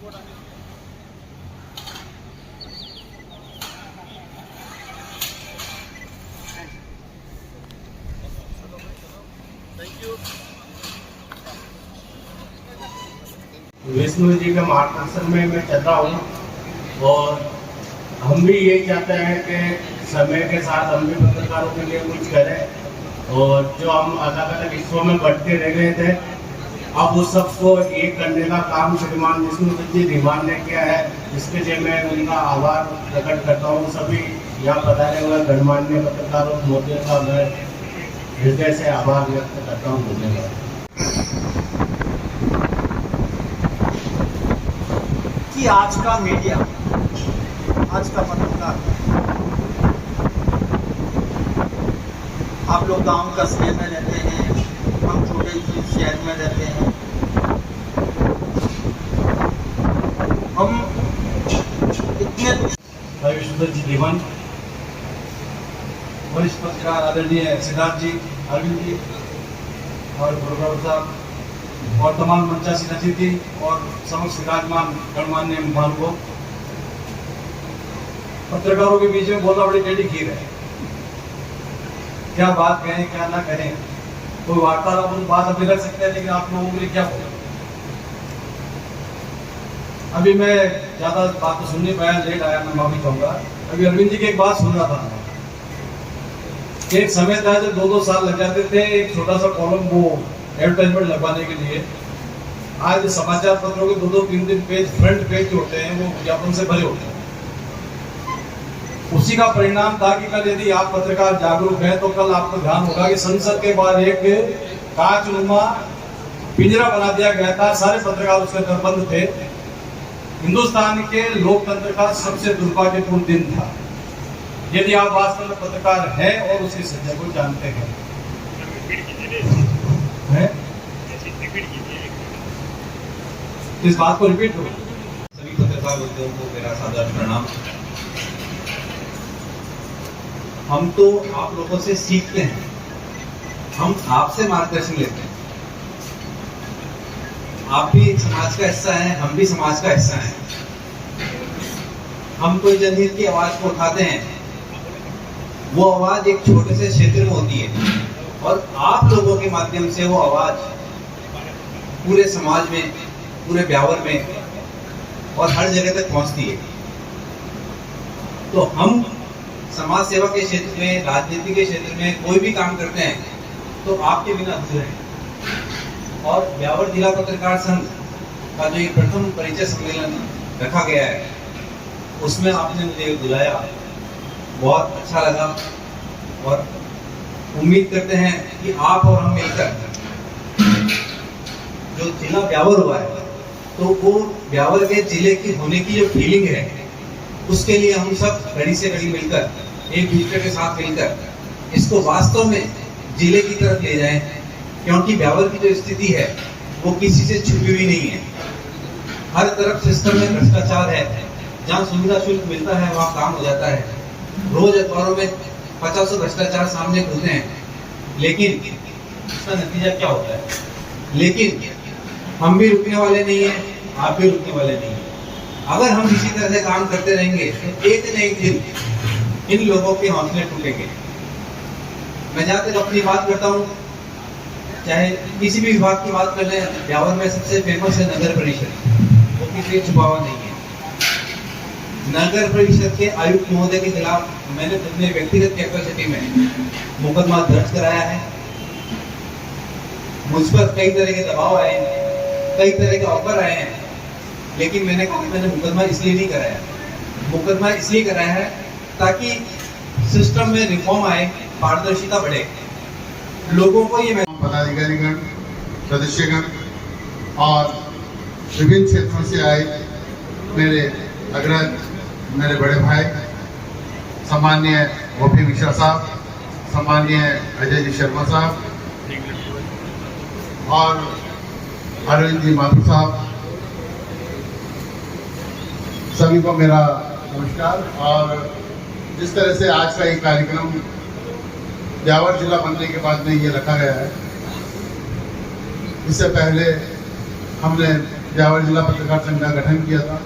विष्णु जी के मार्गदर्शन में मैं चल रहा हूँ और हम भी यही चाहते हैं कि समय के साथ हम भी पत्रकारों के लिए कुछ करें और जो हम अलग अलग हिस्सों में बढ़ते रह गए थे अब उस सबको एक करने का काम श्रीमान विष्णु जी धीमान ने किया है, जिसके लिए मैं उनका आभार प्रकट करता हूँ। सभी यहाँ पधारे हुए गणमान्य पत्रकारों मोदी का मैं हृदय से आभार व्यक्त करता हूँ। धन्यवाद। कि आज का मीडिया, आज का पत्रकार, आप लोग गांव कस्बे में रहते हैं, हम छोटे शहर में रहते हैं, हम इतने विष्णु जी धीमान, वरिष्ठ पत्रकार आदरणीय सिद्धार्थ जी, अरविंद जी और गुरुप्रभु साहब और तमाम मंचासीन अतिथि और समस्त विराजमान गणमान्य मेहमान को, पत्रकारों के बीच में बोलना बड़ी टेढ़ी खीर है। क्या बात कहें क्या ना कहें, कोई वार्तालाप तो बात अभी रख सकते हैं, लेकिन आप लोगों के लिए क्या बोले। अभी मैं ज्यादा बात तो सुन नहीं पाया, लेट आया, मैं माफी चाहूंगा। अभी अरविंद जी की एक बात सुन रहा था, एक समय था जब 2-2 साल लग जाते थे एक छोटा सा कॉलम वो एडवर्टाइजमेंट लगवाने के लिए। आज समाचार पत्रों के 2-3 पेज फ्रंट पेज जो होते हैं वो विज्ञापन से भरे होते हैं। उसी का परिणाम था कि कल यदि आप पत्रकार जागरूक हैं तो कल आपको ध्यान होगा कि संसद के बाहर एक कांचनुमा पिंजरा बना दिया गया था, सारे पत्रकार उसके अंदर बंद थे। हिंदुस्तान के लोकतंत्र का सबसे दुर्भाग्यपूर्ण दिन था। यदि आप वास्तव में पत्रकार हैं और उसकी सच्चाई को जानते हैं, इस बात को रिपीट करो। सभी पत्रकार बंधुओं को मेरा सादर प्रणाम। हम तो आप लोगों से सीखते हैं, हम आपसे मार्गदर्शन लेते हैं। आप भी समाज का हिस्सा हैं, हम भी समाज का हिस्सा हैं। हम कोई जनहित की आवाज को उठाते हैं, वो आवाज एक छोटे से क्षेत्र में होती है और आप लोगों के माध्यम से वो आवाज पूरे समाज में, पूरे ब्यावर में और हर जगह तक पहुंचती है। तो हम समाज सेवा के क्षेत्र में, राजनीति के क्षेत्र में कोई भी काम करते हैं तो आपके बिना अधूरे हैं। और ब्यावर जिला पत्रकार संघ का जो एक प्रथम परिचय सम्मेलन रखा गया है, उसमें आपने मुझे बुलाया, बहुत अच्छा लगा और उम्मीद करते हैं कि आप और हम मिलकर जो जिला ब्यावर हुआ है, तो वो ब्यावर के जिले की होने की जो फीलिंग है, उसके लिए हम सब घड़ी से घड़ी मिलकर, एक दूसरे के साथ मिलकर इसको वास्तव में जिले की तरफ ले जाएं, क्योंकि ब्यावर की जो स्थिति है वो किसी से छुपी हुई नहीं है। हर तरफ सिस्टम में भ्रष्टाचार है, जहाँ सुविधा शुल्क मिलता है वहाँ काम हो जाता है। रोज अखबारों में 50 भ्रष्टाचार सामने खुलते हैं, लेकिन इसका नतीजा क्या होता है? लेकिन हम भी रुकने वाले नहीं है, आप भी रुकने वाले नहीं है। अगर हम इसी तरह से काम करते रहेंगे तो एक न एक दिन इन लोगों के हौसले टूटेंगे। मैं जहाँ तक अपनी बात करता हूँ, चाहे किसी भी विभाग की बात कर लें, ब्यावर में सबसे फेमस है नगर परिषद, वो किसी छुपावा नहीं है। नगर परिषद के आयुक्त महोदय के खिलाफ मैंने अपने व्यक्तिगत कैपेसिटी में मुकदमा दर्ज कराया है। मुझ पर कई तरह के दबाव आए हैं, कई तरह के ऑफर आए हैं, लेकिन मैंने कहा मैंने मुकदमा इसलिए नहीं कराया। मुकदमा इसलिए कराया है ताकि सिस्टम में रिफॉर्म आए, पारदर्शिता बढ़े, लोगों को ये पदाधिकारीगण, सदस्यगण और विभिन्न क्षेत्रों से आए मेरे अग्रज, मेरे बड़े भाई, सम्माननीय गोपी मिश्रा साहब, सम्माननीय अजय जी शर्मा साहब और अरविंद जी माथुर साहब, सभी को मेरा नमस्कार। और जिस तरह से आज का ये कार्यक्रम ब्यावर जिला बनने के बाद में ये रखा गया है, इससे पहले हमने ब्यावर जिला पत्रकार संघ का गठन किया था।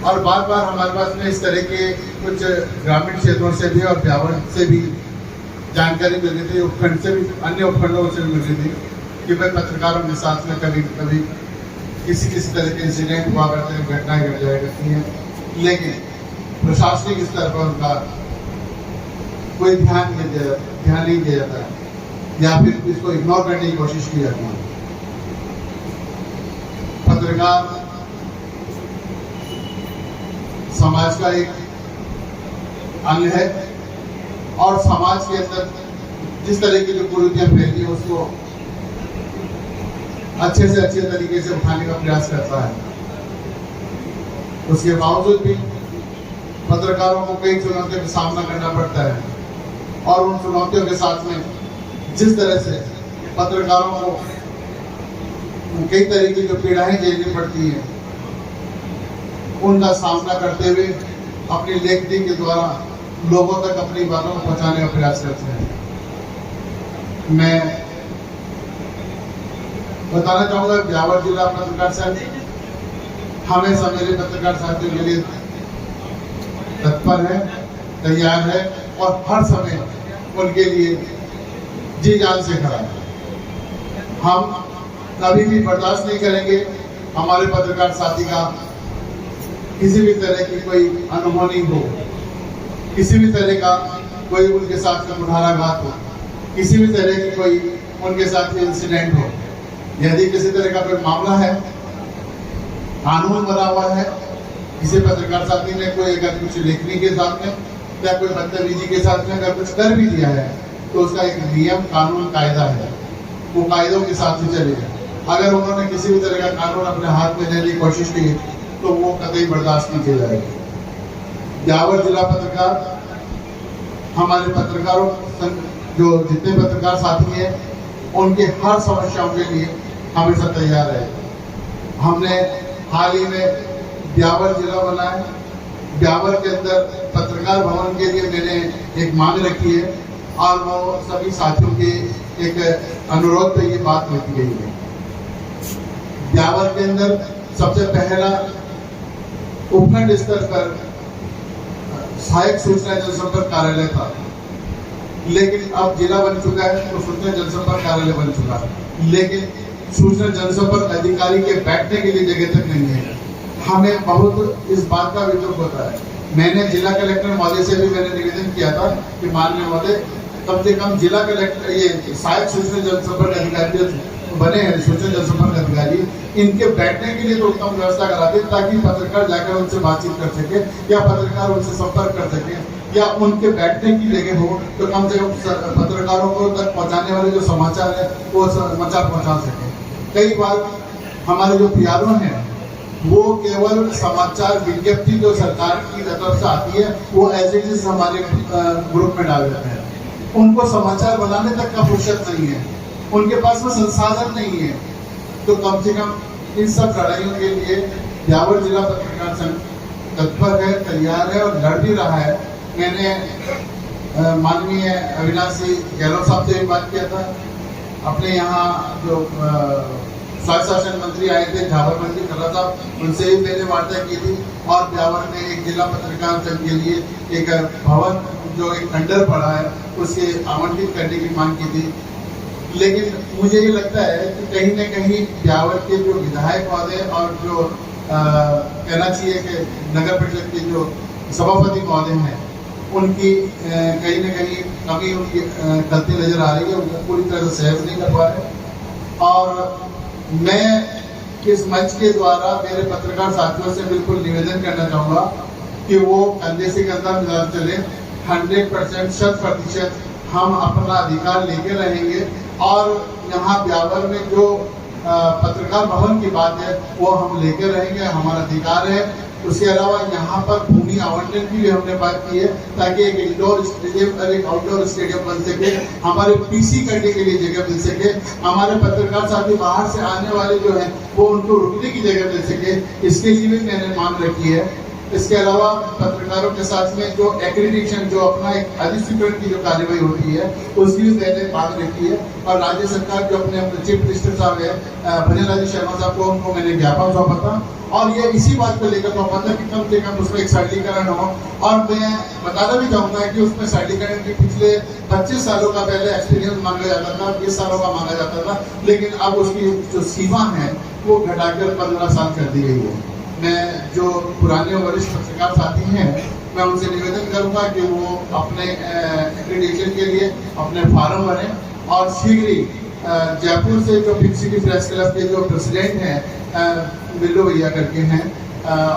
और बार बार हमारे पास में इस तरह के कुछ ग्रामीण क्षेत्रों से भी और ब्यावर से भी जानकारी मिल रही थी, उपखंड से भी, अन्य उपखंडों से भी मिल रही थी कि भाई पत्रकारों के साथ में कभी कभी किसी तरह के इंसिडेंट हुआ करते हैं, घटनाएं घट जाया करती हैं, लेकिन प्रशासनिक स्तर पर उनका कोई ध्यान नहीं दिया जाता है या फिर इसको इग्नोर करने की कोशिश की जाती है। पत्रकार समाज का एक अंग है और समाज के अंदर जिस तरह की जो कुरीतियां फैलती है उसको अच्छे से अच्छे तरीके से उठाने का प्रयास करता है। उसके बावजूद भी पत्रकारों को कई चुनौतियों का सामना करना पड़ता है और उन चुनौतियों के साथ में जिस तरह से पत्रकारों को कई तरह की जो पीड़ाएं झेलनी पड़ती हैं उनका सामना करते हुए अपनी लेखनी के द्वारा लोगों तक अपनी बातों को पहुंचाने का प्रयास करते हैं। मैं बताना चाहूंगा ब्यावर जिला पत्रकार संघ हमेशा मेरे पत्रकार साथियों के लिए तत्पर है, तैयार है और हर समय उनके लिए जी जान से खड़ा है। हम कभी भी बर्दाश्त नहीं करेंगे हमारे पत्रकार साथी का किसी भी तरह की कोई अनहोनी हो, किसी भी तरह का कोई उनके साथ में मुठाराघात हो, किसी भी तरह की कोई उनके साथ में इंसिडेंट हो। यदि किसी तरह का कोई मामला है, कानून बना हुआ है, किसी पत्रकार साथी ने कोई अगर कुछ लेखनी के साथ में या कोई बदतमीजी के साथ में अगर कुछ कर भी दिया है तो उसका एक नियम, कानून, कायदा है, वो कायदों के साथ ही चलेगा। अगर उन्होंने किसी भी तरह का कानून अपने हाथ में लेने की कोशिश की तो वो कतई बर्दाश्त नहीं किया जाएगा। ब्यावर जिला पत्रकार हमारे पत्रकारों जो जितने पत्रकार साथी हैं उनके हर समस्याओं के लिए हमेशा तैयार है। हमने हाल ही में ब्यावर जिला बना है, ब्यावर के अंदर पत्रकार भवन के लिए मैंने एक मांग रखी है और वो सभी साथियों के एक अनुरोध पे ये बात रखी गई है। ब्यावर के अंदर सबसे पहला उपखंड स्तर पर सहायक सूचना जनसंपर्क कार्यालय था, लेकिन अब जिला बन चुका है तो सूचना जनसंपर्क कार्यालय बन चुका है, लेकिन सूचना जनसंपर्क अधिकारी के बैठने के लिए जगह तक नहीं है। हमें बहुत इस बात का भी दुख होता है। मैंने जिला कलेक्टर महोदय से भी मैंने निवेदन किया था कि माननीय महोदय कम से कम जिला कलेक्टर ये सहायक सूचना जनसंपर्क अधिकारी जो बने हैं, सूचना जनसंपर्क अधिकारी, इनके बैठने के लिए तो उत्तम व्यवस्था करा दे ताकि पत्रकार जाकर उनसे बातचीत कर सके या पत्रकार उनसे संपर्क कर सके या उनके बैठने की जगह हो तो कम से कम पत्रकारों को तक पहुंचाने वाले जो समाचार है वो समाचार पहुंचा सके। कई बार हमारे जो पीआरओ हैं वो केवल समाचार विज्ञप्ति जो सरकार की तरफ से आती है वो एज इट इज हमारे ग्रुप में डाल देते हैं। उनको समाचार बनाने तक का फुर्सत नहीं है, उनके पास में संसाधन नहीं है। तो कम से कम इन सब लड़ाइयों के लिए ब्यावर जिला पत्रकार संघ तत्पर है, तैयार है और लड़ भी रहा है। मैंने माननीय अविनाश गहलोत साहब से भी बात किया था, अपने यहाँ जो स्वास्थ्य शासन मंत्री आए थे झावर मंत्री खन्ना साहब, उनसे भी मैंने वार्ता की थी और ब्यावर में एक जिला पत्रकार संघ के लिए एक भवन जो एक खंडर पड़ा है उसके आवंटित करने की मांग की थी। लेकिन मुझे ये लगता है कि कहीं न कहीं ब्यावर के जो विधायक महोदय और जो कहना चाहिए कि नगर परिषद के जो सभापति महोदय हैं उनकी कहीं न कहीं कमी, उनकी गलती नजर आ रही है, उनको पूरी तरह से सहयोग नहीं कर पा रहे। और मैं इस मंच के द्वारा मेरे पत्रकार साथियों से बिल्कुल निवेदन करना चाहूँगा कि वो कंधे से कंधा मिला चले, 100% 100% हम अपना अधिकार लेके रहेंगे और यहाँ ब्यावर में जो पत्रकार भवन की बात है वो हम लेके रहेंगे, हमारा अधिकार है। उसके अलावा यहाँ पर भूमि आवंटन की भी हमने बात की है ताकि एक इंडोर स्टेडियम और एक आउटडोर स्टेडियम बन सके, हमारे पीसी करने के लिए जगह मिल सके, हमारे पत्रकार साथी बाहर से आने वाले जो हैं वो उनको रुकने की जगह मिल सके। इसके लिए भी मैंने मांग रखी है इसके अलावा पत्रकारों के साथ में जो एक्रेडिटेशन, जो अपना एक अधिसूचना की जो कार्यवाही होती है, उसकी भी मैंने मांग रखी है। और राज्य सरकार जो अपने चीफ मिनिस्टर साहब है भजन लाल शर्मा साहब को, उनको मैंने ज्ञापन सौंपा था और ये इसी बात को लेकर सौंपा था कि कम से कम उसमें एक सरलीकरण हो। और मैं बताना भी चाहूँगा कि उसमें सरलीकरण के पिछले 25 सालों का पहले एक्सपीरियंस मांगा जाता था, 20 सालों का मांगा जाता था, लेकिन अब उसकी जो सीमा है वो घटाकर 15 साल कर दी गई है। मैं जो पुराने वरिष्ठ पत्रकार साथी हैं, मैं उनसे निवेदन करूंगा कि वो अपने एक्रेडिटेशन के लिए अपने फार्म भरें और शीघ्र ही जयपुर से जो पिंक सिटी प्रेस क्लब के जो प्रेसिडेंट हैं बिल्लू भैया करके हैं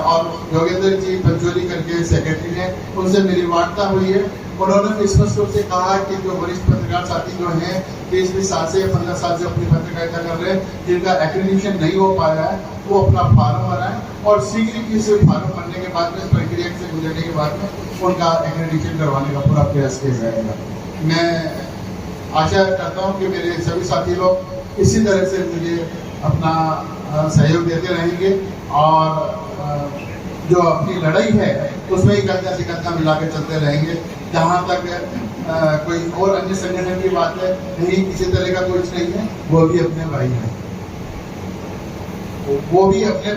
और योगेंद्र जी पंचोली करके सेक्रेटरी हैं, उनसे मेरी वार्ता हुई है। उन्होंने स्पष्ट रूप से कहा कि जो वरिष्ठ पत्रकार साथी जो हैं 20 साल से 15 साल से अपनी पत्रकारिता कर रहे हैं, जिनका एक्रेडिटेशन नहीं हो पाया है, वो अपना फार्म भराएं और शीघ्र ही इस फार्म भरने के बाद में, इस प्रक्रिया से गुजरने के बाद में उनका एक्रेडिटेशन करवाने का पूरा प्रयास किया जाएगा। मैं आशा करता हूँ कि मेरे सभी साथी लोग इसी तरह से मुझे अपना सहयोग देते रहेंगे और जो अपनी लड़ाई है उसमें ही कंधा से कंधा मिला के चलते रहेंगे। जहाँ तक कोई और अन्य संगठन की बात है, नहीं किसी तरह का कुछ नहीं है, वो भी अपने भाई हैं, वो भी अपने